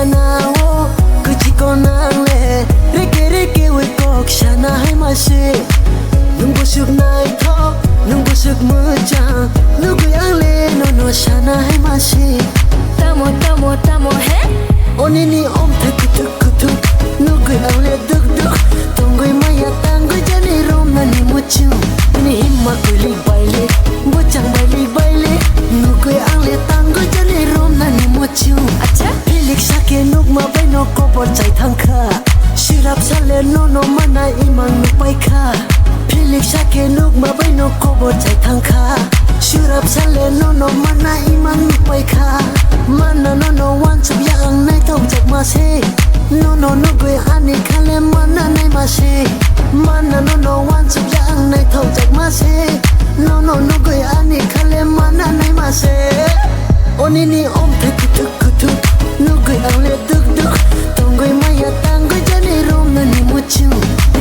나오 그치고 날래 레게 왜 꼭 샤나 할 맛이 눈부식 나이터 눈부식 무장 누구야래 너너 샤나 할 맛이 따모 해 오니니 엄태 kutuk 누구야래 득득 동거이 마야 땅거이 자네 롬나니 무추 니 힘마 꿀리 바일리 무장 바일리 누구야래 땅거이 자네 롬나니 무추 아차 필릭 샤케 누그마 바이노 코버 차이 탕카 시랍 살레 노노 마나 이망 누파이카 필릭 샤케 누그마 바이노 코버 차이 탕카 시랍 살레 노노 마나 이망 누파이카 마나 노노 완첩 야앙 나이 통작 마세 노노 누구의 아니 칼레 마나 나이 마세 마나 노노 완첩 야앙 나이 통작 마세 노노 누구의 아니 칼레 마나 나이 마세 오니니 엄태 kutuk 누구야래 득득 동거이 마야 땅거이 자네 롬나니 무추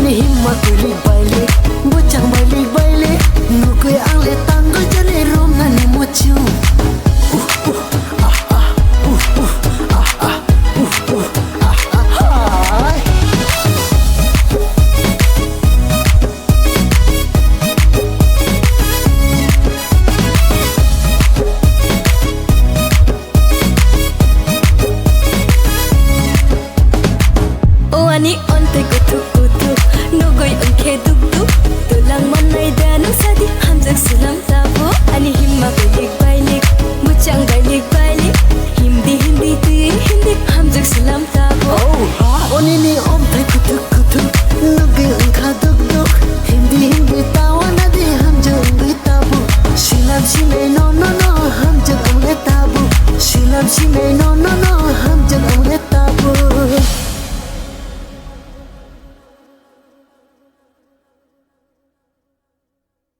니 힘마 꿀리 바일리 무장 바일리 누구야래 땅거이 자네 롬나니 무추 오아니 언제 kutuk 누구이 은케 뚝뚝 tullang manay danang sadi hamjak sulam tabu ani himma balik muchang balik hindi ti hamjak sulam tabu 오니니 엄태 kutuk 누구이 은카 뚝뚝 hindi tawa 나디 함정 은비 타부 실람 심해 노노노 함정 은레 타부 실람 심해 노노노